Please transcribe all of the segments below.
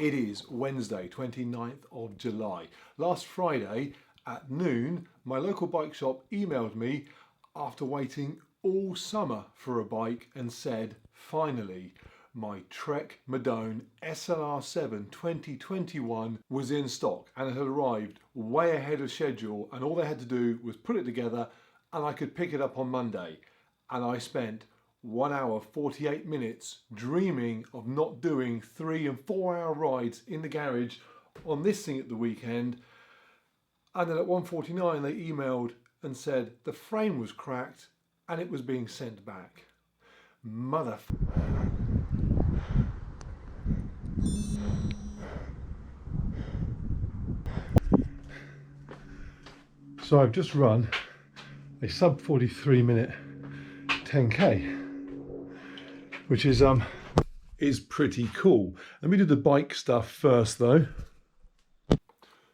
It is Wednesday, 29th of July. Last Friday at noon, my local bike shop emailed me after waiting all summer for a bike and said, finally, my Trek Madone SLR7 2021 was in stock and it had arrived way ahead of schedule, and all they had to do was put it together and I could pick it up on Monday. And I spent 1 hour 48 minutes dreaming of not doing 3 and 4 hour rides in the garage on this thing at the weekend. And then at 1:49 they emailed and said the frame was cracked and it was being sent back. So I've just run a sub 43 minute 10k, which is pretty cool. Let me do the bike stuff first though.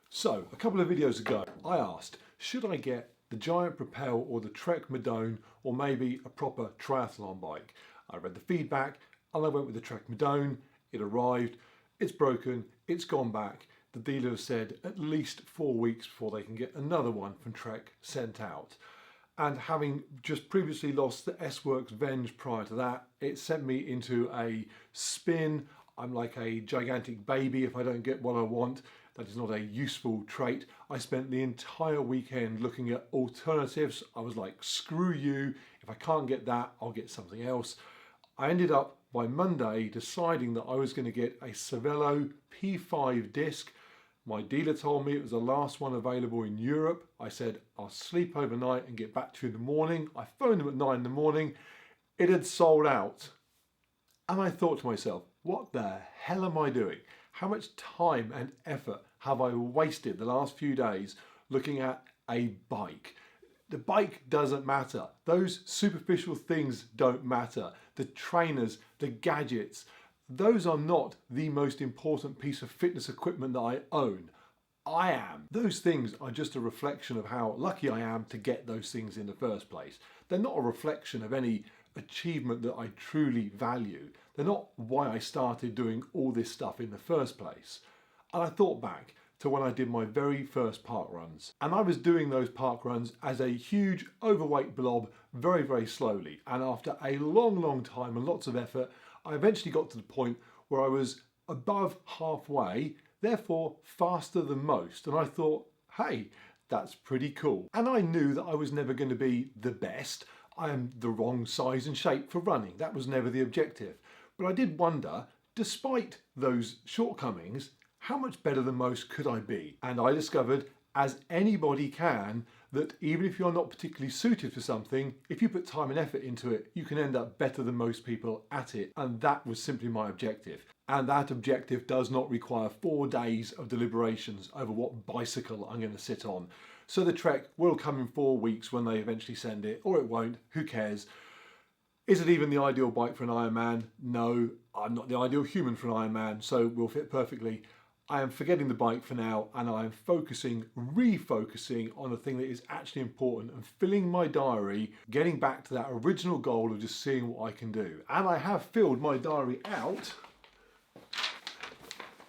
So a couple of videos ago I asked, should I get the Giant Propel or the Trek Madone, or maybe a proper triathlon bike? I read the feedback and I went with the Trek Madone. It arrived, it's broken, it's gone back. The dealer has said at least 4 weeks before they can get another one from Trek sent out. And having just previously lost the S-Works Venge prior to that, it sent me into a spin. I'm like a gigantic baby if I don't get what I want. That is not a useful trait. I spent the entire weekend looking at alternatives. I was like, screw you. If I can't get that, I'll get something else. I ended up by Monday deciding that I was going to get a Cervelo P5 disc. My dealer told me it was the last one available in Europe. I said, I'll sleep overnight and get back to you in the morning. I phoned them at 9 in the morning. It had sold out. And I thought to myself, what the hell am I doing? How much time and effort have I wasted the last few days looking at a bike? The bike doesn't matter. Those superficial things don't matter. The trainers, the gadgets, those are not the most important piece of fitness equipment that I own. I am. Those things are just a reflection of how lucky I am to get those things in the first place. They're not a reflection of any achievement that I truly value. They're not why I started doing all this stuff in the first place. And I thought back to when I did my very first park runs. And I was doing those park runs as a huge overweight blob very, very slowly. And after a long time and lots of effort, I eventually got to the point where I was above halfway, therefore faster than most. And I thought, hey, that's pretty cool. And I knew that I was never going to be the best. I am the wrong size and shape for running. That was never the objective. But I did wonder, despite those shortcomings, how much better than most could I be? And I discovered, as anybody can, that even if you're not particularly suited for something, if you put time and effort into it, you can end up better than most people at it. And that was simply my objective. And that objective does not require 4 days of deliberations over what bicycle I'm going to sit on. So the Trek will come in 4 weeks when they eventually send it, or it won't, who cares? Is it even the ideal bike for an Ironman? No, I'm not the ideal human for an Ironman, so we'll fit perfectly. I am forgetting the bike for now, and I am refocusing on the thing that is actually important and filling my diary, getting back to that original goal of just seeing what I can do. And I have filled my diary out.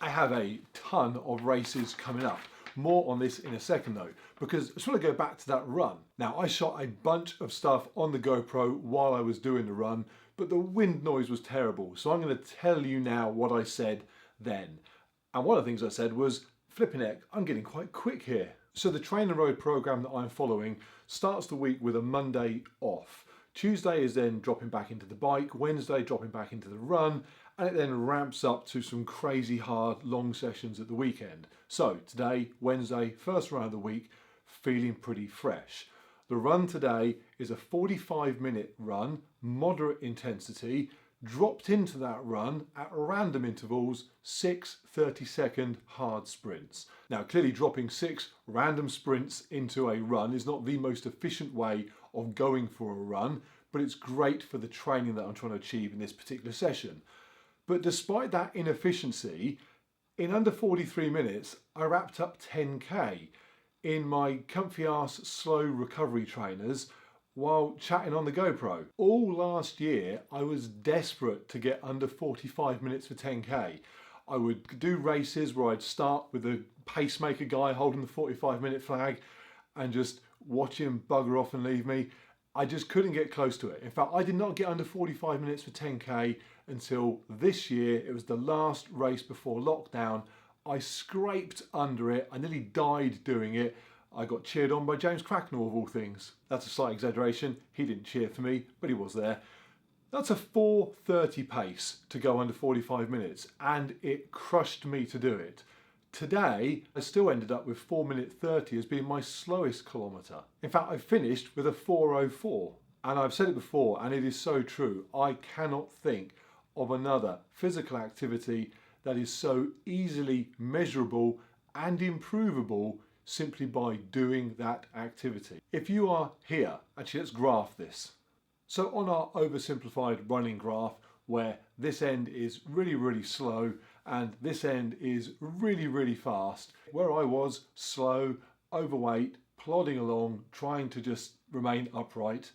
I have a ton of races coming up. More on this in a second though, because I just want to go back to that run. Now, I shot a bunch of stuff on the GoPro while I was doing the run, but the wind noise was terrible. So I'm going to tell you now what I said then. And one of the things I said was, flipping heck, I'm getting quite quick here. So the Train and Road program that I'm following starts the week with a Monday off. Tuesday is then dropping back into the bike, Wednesday dropping back into the run, and it then ramps up to some crazy hard long sessions at the weekend. So today, Wednesday, first run of the week, feeling pretty fresh. The run today is a 45-minute run, moderate intensity, dropped into that run at random intervals, 6 30-second hard sprints. Now, clearly dropping 6 random sprints into a run is not the most efficient way of going for a run, but it's great for the training that I'm trying to achieve in this particular session. But despite that inefficiency, in under 43 minutes, I wrapped up 10k in my comfy ass slow recovery trainers while chatting on the GoPro. All last year, I was desperate to get under 45 minutes for 10k. I would do races where I'd start with the pacemaker guy holding the 45-minute flag and just watch him bugger off and leave me. I just couldn't get close to it. In fact, I did not get under 45 minutes for 10K until this year. It was the last race before lockdown. I scraped under it. I nearly died doing it. I got cheered on by James Cracknell of all things. That's a slight exaggeration. He didn't cheer for me, but he was there. That's a 4:30 pace to go under 45 minutes, and it crushed me to do it. Today, I still ended up with 4:30 as being my slowest kilometre. In fact, I finished with a 4:04. And I've said it before, and it is so true. I cannot think of another physical activity that is so easily measurable and improvable simply by doing that activity. If you are here, actually let's graph this. So on our oversimplified running graph, where this end is really, really slow and this end is really, really fast, where I was slow, overweight, plodding along, trying to just remain upright,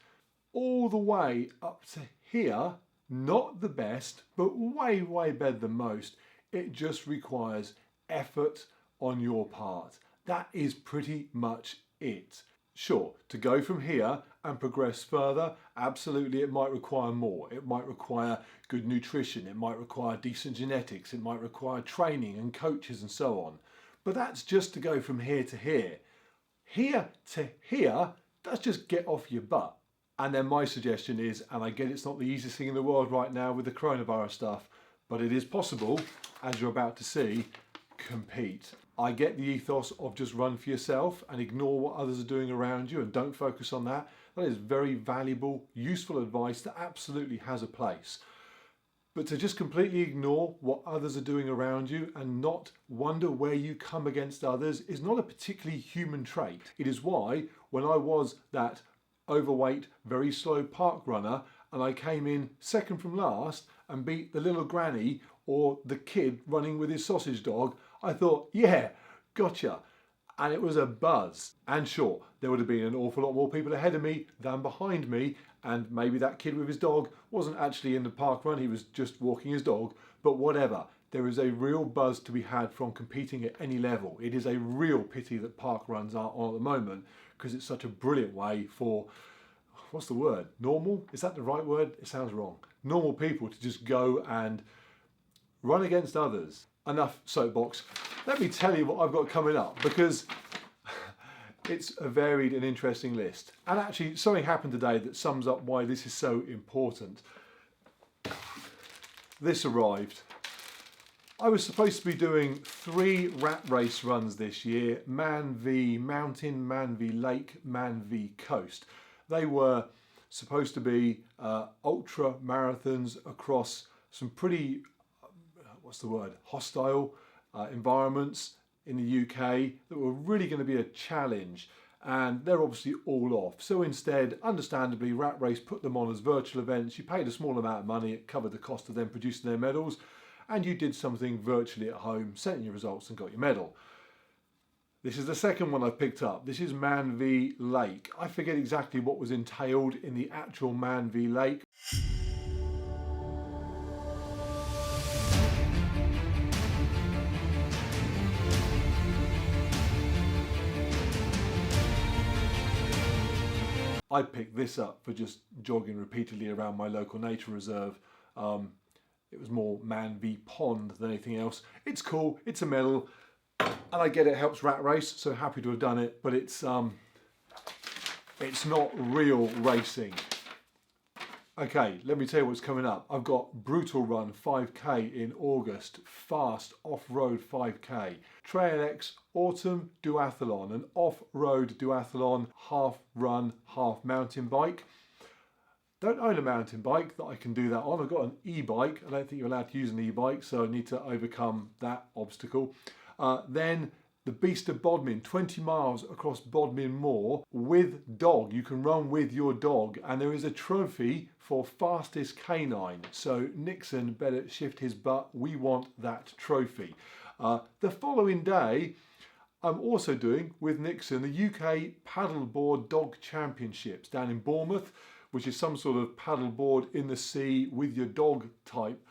all the way up to here, not the best, but way, way better than most. It just requires effort on your part. That is pretty much it. Sure, to go from here and progress further, absolutely it might require more. It might require good nutrition, it might require decent genetics, it might require training and coaches and so on. But that's just to go from here to here. Here to here, that's just get off your butt. And then my suggestion is, and I get it's not the easiest thing in the world right now with the coronavirus stuff, but it is possible, as you're about to see, compete. I get the ethos of just run for yourself and ignore what others are doing around you and don't focus on that. That is very valuable, useful advice that absolutely has a place. But to just completely ignore what others are doing around you and not wonder where you come against others is not a particularly human trait. It is why when I was that overweight, very slow park runner and I came in second from last and beat the little granny or the kid running with his sausage dog, I thought, yeah, gotcha. And it was a buzz. And sure, there would have been an awful lot more people ahead of me than behind me. And maybe that kid with his dog wasn't actually in the park run, he was just walking his dog. But whatever, there is a real buzz to be had from competing at any level. It is a real pity that park runs aren't on at the moment because it's such a brilliant way for, what's the word? Normal? Is that the right word? It sounds wrong. Normal people to just go and run against others. Enough soapbox. Let me tell you what I've got coming up because it's a varied and interesting list. And actually something happened today that sums up why this is so important. This arrived. I was supposed to be doing 3 rat race runs this year. Man v Mountain, Man v Lake, Man v Coast. They were supposed to be ultra marathons across some pretty hostile environments in the UK that were really going to be a challenge, and they're obviously all off. So instead, understandably, Rat Race put them on as virtual events. You paid a small amount of money, it covered the cost of them producing their medals, and you did something virtually at home, sent in your results and got your medal. This is the second one I picked up. This is Man v Lake. I forget exactly what was entailed in the actual Man v Lake. I picked this up for just jogging repeatedly around my local nature reserve. It was more Man v Pond than anything else. It's cool, it's a medal, and I get it helps Rat Race, so happy to have done it, but it's not real racing. Okay, let me tell you what's coming up. I've got Brutal Run 5K in August, fast off-road 5K. Trail X Autumn Duathalon, an off-road duathlon, half run, half mountain bike. Don't own a mountain bike that I can do that on. I've got an e-bike. I don't think you're allowed to use an e-bike, so I need to overcome that obstacle. Then the Beast of Bodmin, 20 miles across Bodmin Moor with dog. You can run with your dog, and there is a trophy for fastest canine. So Nixon better shift his butt. We want that trophy. The following day, I'm also doing with Nixon the UK Paddleboard Dog Championships down in Bournemouth, which is some sort of paddleboard in the sea with your dog type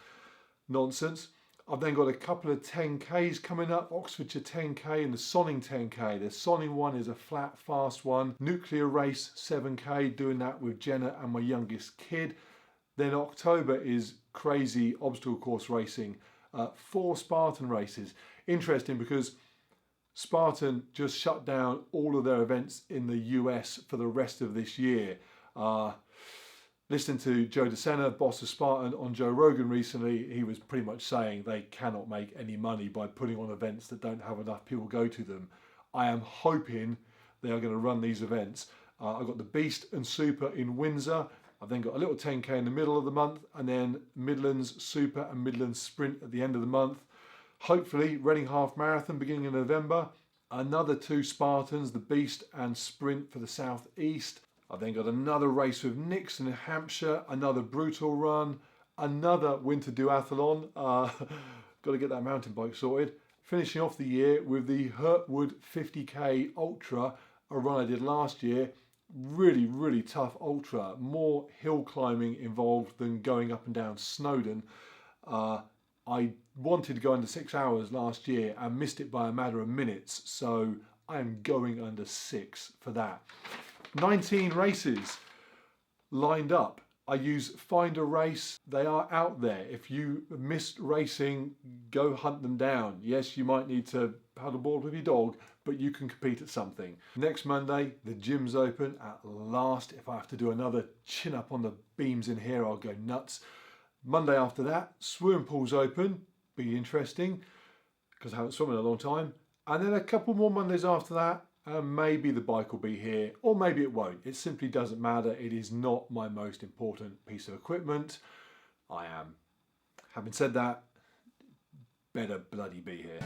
nonsense. I've then got a couple of 10Ks coming up, Oxfordshire 10K and the Sonning 10K. The Sonning one is a flat, fast one. Nuclear Race 7K, doing that with Jenna and my youngest kid. Then October is crazy obstacle course racing. 4 Spartan races. Interesting because Spartan just shut down all of their events in the US for the rest of this year. Listening to Joe DeSena, boss of Spartan, on Joe Rogan recently, he was pretty much saying they cannot make any money by putting on events that don't have enough people go to them. I am hoping they are going to run these events. I've got the Beast and Super in Windsor. I've then got a little 10K in the middle of the month, and then Midlands Super and Midlands Sprint at the end of the month. Hopefully, Reading Half Marathon beginning of November. Another 2 Spartans, the Beast and Sprint for the South East. I've then got another race with Nixon in Hampshire, another brutal run, another winter duathlon. Got to get that mountain bike sorted. Finishing off the year with the Hurtwood 50K Ultra, a run I did last year. Really, really tough ultra. More hill climbing involved than going up and down Snowdon. I wanted to go under 6 hours last year and missed it by a matter of minutes, so I am going under 6 for that. 19 races lined up. I use Find a Race. They are out there. If you missed racing, go hunt them down. Yes, you might need to paddleboard with your dog, but you can compete at something. Next Monday, the gym's open at last. If I have to do another chin up on the beams in here, I'll go nuts. Monday after that, swimming pool's open. Be interesting, because I haven't swum in a long time. And then a couple more Mondays after that, maybe the bike will be here, or maybe it won't. It simply doesn't matter. It is not my most important piece of equipment. I am. Having said that, better bloody be here.